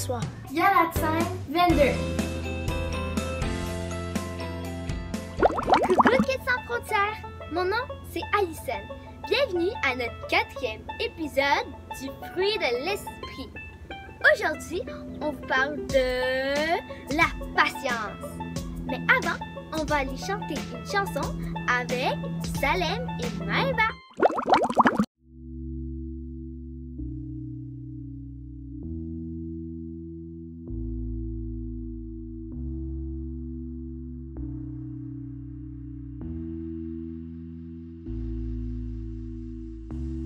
soir. Galatin 22. Coucou Kids sans frontières! Mon nom, c'est Alyssène. Bienvenue à notre 4e épisode du fruit de l'esprit. Aujourd'hui, on vous parle de la patience. Mais avant, on va aller chanter une chanson avec Salem et Maëva.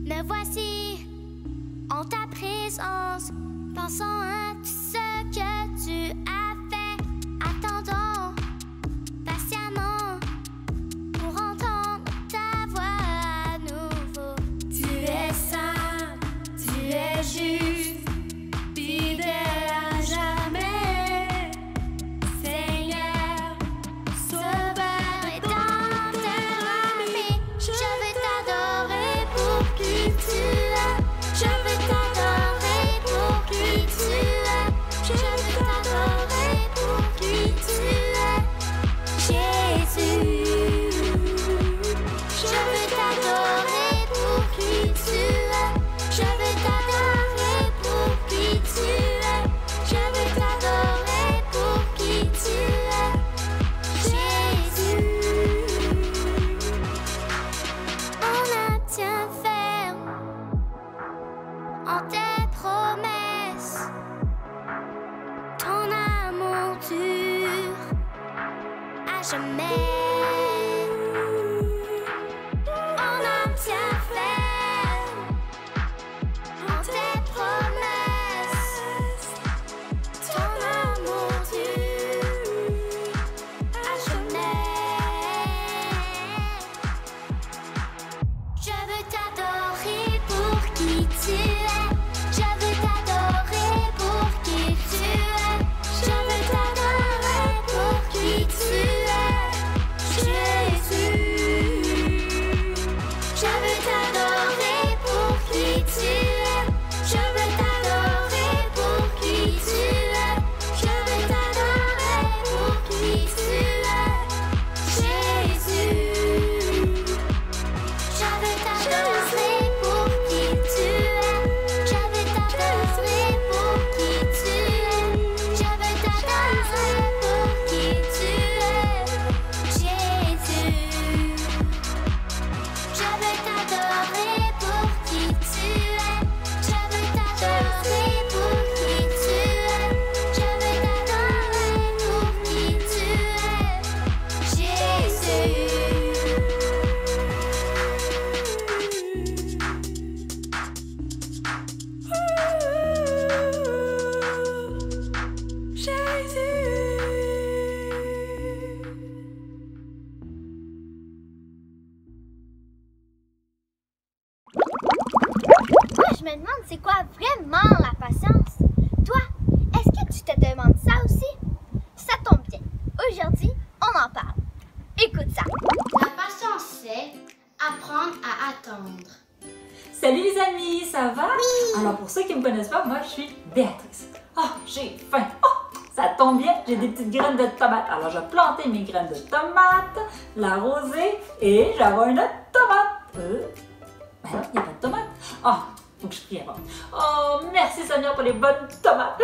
Me voici en ta présence, pensant à tout ce que tu as fait, attendant patiemment pour entendre ta voix à nouveau. Tu es saint, tu es juste, fidèle à jamais, Seigneur, sauveur et tendre ami. Je veux t'adorer pour qui tu es. Je veux t'adorer pour qui tu es. Je veux t'adorer pour qui tu es, Jésus. Je veux t'adorer pour qui tu es. Je veux t'adorer pour qui tu es. Je veux t'adorer pour qui tu es, Jésus. On a tient ferme en tes promesses, ton amour dure à jamais. On a tient ferme en tes promesses, ton amour dure à jamais. Je veux t'adorer pour qui tu es. Je veux t'adorer pour qui tu es. Je veux t'adorer pour qui tu es, Jésus. Je veux t'adorer pour qui tu es. Je veux t'adorer pour qui tu es. Je veux t'adorer pour qui tu es, Jésus. Je veux t'adorer pour qui tu es. Je veux t'adorer pour qui tu es. Je veux t'adorer pour qui tu es, Jésus. Je veux t'adorer pour qui tu es. Je veux t'adorer pour qui tu es. Je veux t'adorer pour qui tu es, Jésus. Moi, je me demande c'est quoi vraiment la patience. Toi, est-ce que tu te demandes ça aussi? Ça tombe bien. Aujourd'hui, on en parle. Écoute ça. La patience, c'est apprendre à attendre. Salut les amis, ça va? Oui! Alors pour ceux qui ne me connaissent pas, moi je suis Béatrice. Oh, j'ai faim! Oh, ça tombe bien, j'ai des petites graines de tomates. Alors je vais planter mes graines de tomates, l'arroser et j'aurai une tomate. Ben non, il n'y a pas de tomate. Oh, faut que je prie avant. Oh, merci Seigneur pour les bonnes tomates.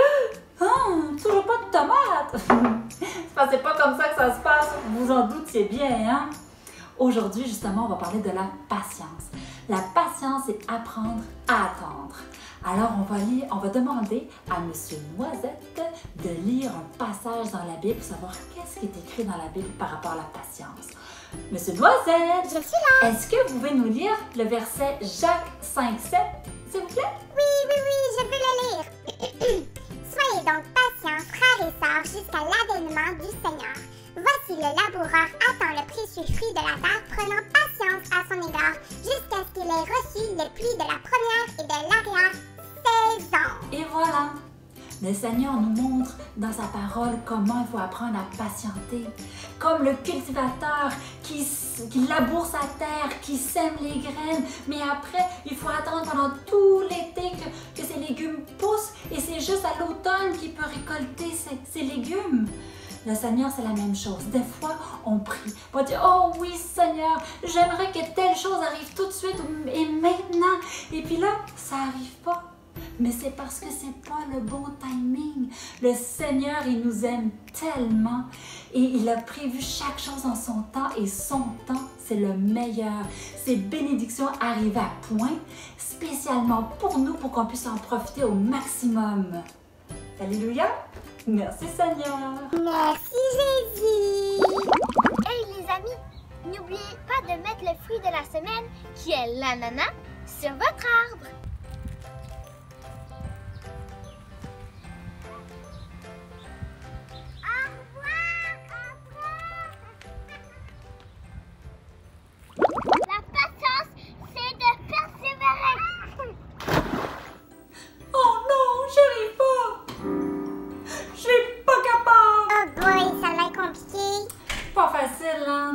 Oh, toujours pas de tomates. C'est pas comme ça que ça se passe, vous en doutiez bien, hein? Aujourd'hui, justement, on va parler de la patience. La patience, c'est apprendre à attendre. Alors, on va demander à Monsieur Noisette de lire un passage dans la Bible pour savoir qu'est-ce qui est écrit dans la Bible par rapport à la patience. Monsieur Noisette, Je suis là. est-ce que vous pouvez nous lire le verset Jacques 5,7, s'il vous plaît? Oui, je peux le lire. Soyez donc patients, frères et sœurs, jusqu'à l'avènement du Seigneur. Voici le laboureur attend le précieux fruit de la terre, prenant patience à son égard, jusqu'à ce qu'il ait reçu le pluie de la première et de l'arrière saison. Et voilà, Le Seigneur nous montre dans sa parole comment il faut apprendre à patienter. Comme le cultivateur qui laboure sa terre, qui sème les graines, mais après, il faut attendre pendant tout l'été que ces légumes poussent et c'est juste à l'automne qu'il peut récolter ces légumes. Le Seigneur, c'est la même chose. Des fois, on prie. On dit, oh oui, Seigneur, j'aimerais que telle chose arrive tout de suite et maintenant. Et puis là, ça n'arrive pas. Mais c'est parce que c'est pas le bon timing. Le Seigneur, il nous aime tellement et il a prévu chaque chose en son temps et son temps, c'est le meilleur. Ces bénédictions arrivent à point, spécialement pour nous, pour qu'on puisse en profiter au maximum. Alléluia! Merci Seigneur! Merci Jésus. Hey les amis, n'oubliez pas de mettre le fruit de la semaine, qui est l'ananas, sur votre arbre.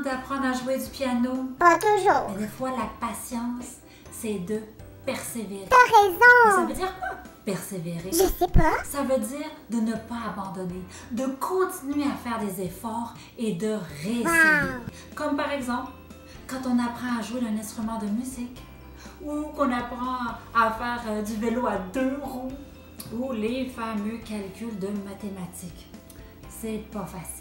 D'apprendre à jouer du piano. Pas toujours. Mais des fois, la patience, c'est de persévérer. T'as raison. Ça veut dire quoi? Persévérer. Je sais pas. Ça veut dire de ne pas abandonner, de continuer à faire des efforts et de réessayer. Wow. Comme par exemple, quand on apprend à jouer un instrument de musique ou qu'on apprend à faire du vélo à 2 roues ou les fameux calculs de mathématiques. C'est pas facile.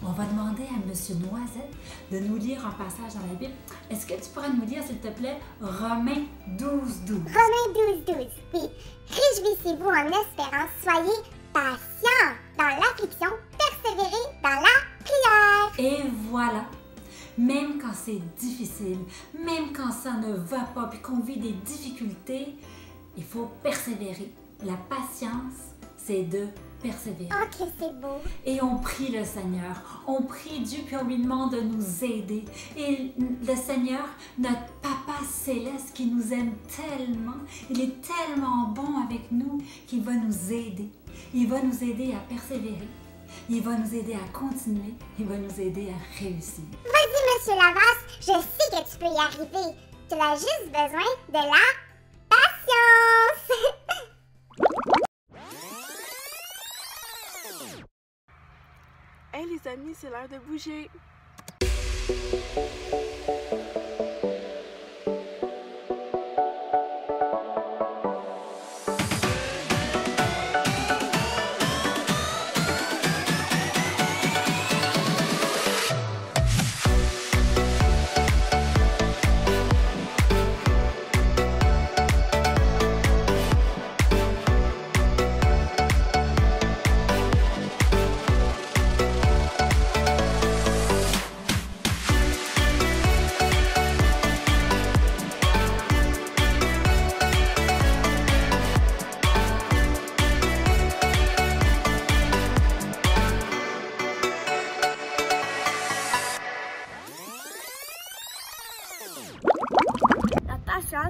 On va demander à M. Noisette de nous lire un passage dans la Bible. Est-ce que tu pourrais nous lire, s'il te plaît, Romains 12:12? Romains 12:12. Oui. Réjouissez-vous en espérance, soyez patients dans l'affliction, persévérez dans la prière. Et voilà. Même quand c'est difficile, même quand ça ne va pas, puis qu'on vit des difficultés, il faut persévérer. La patience, c'est de persévérer. Oh, que c'est beau. Et on prie le Seigneur. On prie Dieu, puis on lui demande de nous aider. Et le Seigneur, notre Papa céleste qui nous aime tellement, il est tellement bon avec nous qu'il va nous aider. Il va nous aider à persévérer. Il va nous aider à continuer. Il va nous aider à réussir. Vas-y, Monsieur Lavas, je sais que tu peux y arriver. Tu as juste besoin de la patience. Hey les amis, c'est l'heure de bouger.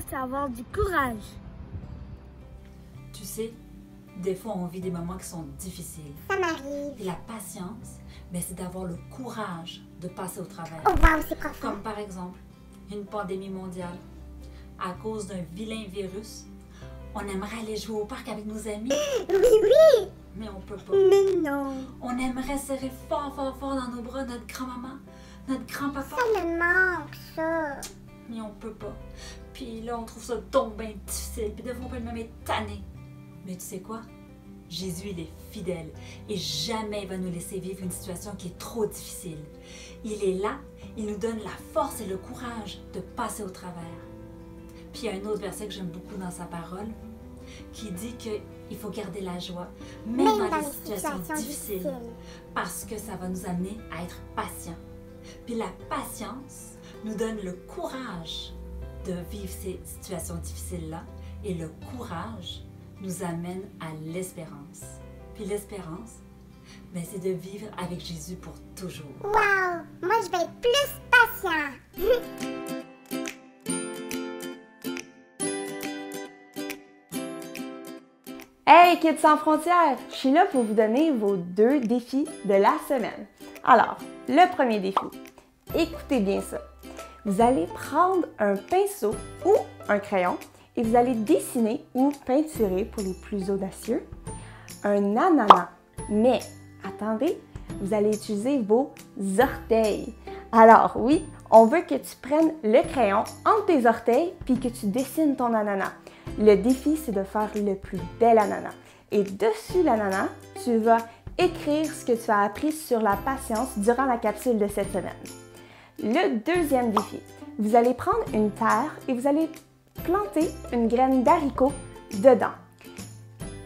C'est avoir du courage. Tu sais, des fois, on vit des moments qui sont difficiles. Ça m'arrive. Et la patience, ben, c'est d'avoir le courage de passer au travers. Oh wow, c'est profond. Comme par exemple, une pandémie mondiale. À cause d'un vilain virus, on aimerait aller jouer au parc avec nos amis, Oui, oui. mais on peut pas. Mais non. On aimerait serrer fort, fort, fort dans nos bras notre grand-maman, notre grand-papa, Ça me manque, ça. mais on peut pas. Puis là, on trouve ça donc bien difficile, puis des fois, on peut même être tanné. Mais tu sais quoi? Jésus, il est fidèle et jamais il va nous laisser vivre une situation qui est trop difficile. Il est là, il nous donne la force et le courage de passer au travers. Puis il y a un autre verset que j'aime beaucoup dans sa parole qui dit qu'il faut garder la joie, même dans les situations difficiles, parce que ça va nous amener à être patients. Puis la patience nous donne le courage de vivre ces situations difficiles-là et le courage nous amène à l'espérance. Puis l'espérance, ben, c'est de vivre avec Jésus pour toujours. Wow. Moi, je vais être plus patient. Hey Hey Kids sans frontières! Je suis là pour vous donner vos 2 défis de la semaine. Alors, le premier défi, écoutez bien ça. Vous allez prendre un pinceau ou un crayon et vous allez dessiner ou peinturer, pour les plus audacieux, un ananas. Mais, attendez, vous allez utiliser vos orteils. Alors oui, on veut que tu prennes le crayon entre tes orteils puis que tu dessines ton ananas. Le défi, c'est de faire le plus bel ananas. Et dessus l'ananas, tu vas écrire ce que tu as appris sur la patience durant la capsule de cette semaine. Le deuxième défi, vous allez prendre une terre et vous allez planter une graine d'haricot dedans.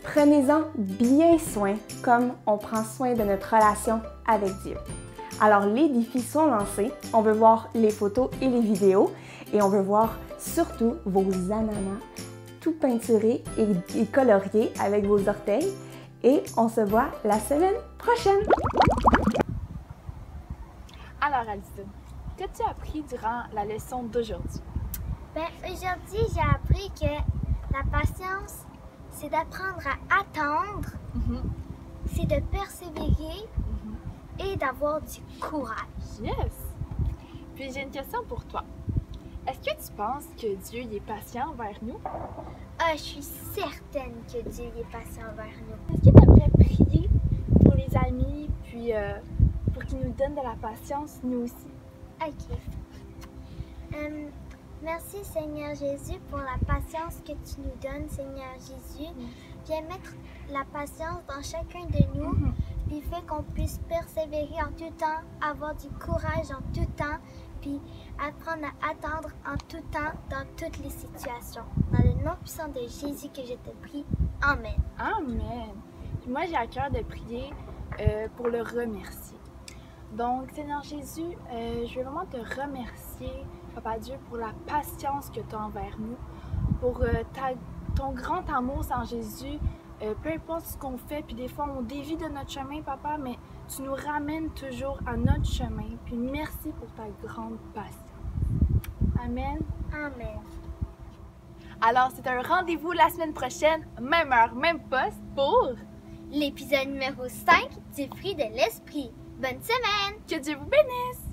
Prenez-en bien soin comme on prend soin de notre relation avec Dieu. Alors les défis sont lancés, on veut voir les photos et les vidéos et on veut voir surtout vos ananas tout peinturés et coloriés avec vos orteils et on se voit la semaine prochaine! Alors, Alison, qu'as-tu appris durant la leçon d'aujourd'hui? Aujourd'hui, j'ai appris que la patience, c'est d'apprendre à attendre, c'est de persévérer et d'avoir du courage. Yes! Puis j'ai une question pour toi. Est-ce que tu penses que Dieu est patient envers nous? Je suis certaine que Dieu est patient envers nous. Est-ce que tu aimerais prier pour les amis, puis pour qu'ils nous donnent de la patience, nous aussi? Ok. Merci Seigneur Jésus pour la patience que tu nous donnes, Seigneur Jésus. Viens mettre la patience dans chacun de nous, puis fais qu'on puisse persévérer en tout temps, avoir du courage en tout temps, puis apprendre à attendre en tout temps dans toutes les situations. Dans le nom puissant de Jésus que je te prie. Amen. Amen. Puis moi, j'ai à cœur de prier pour le remercier. Donc, Seigneur Jésus, je veux vraiment te remercier, Papa Dieu, pour la patience que tu as envers nous, pour ton grand amour, Seigneur Jésus. Peu importe ce qu'on fait, puis des fois on dévie de notre chemin, Papa, mais tu nous ramènes toujours à notre chemin. Puis merci pour ta grande patience. Amen. Amen. Alors, c'est un rendez-vous la semaine prochaine, même heure, même poste, pour L'épisode numéro 5 du fruit de l'esprit. Bonne semaine! que Dieu vous bénisse!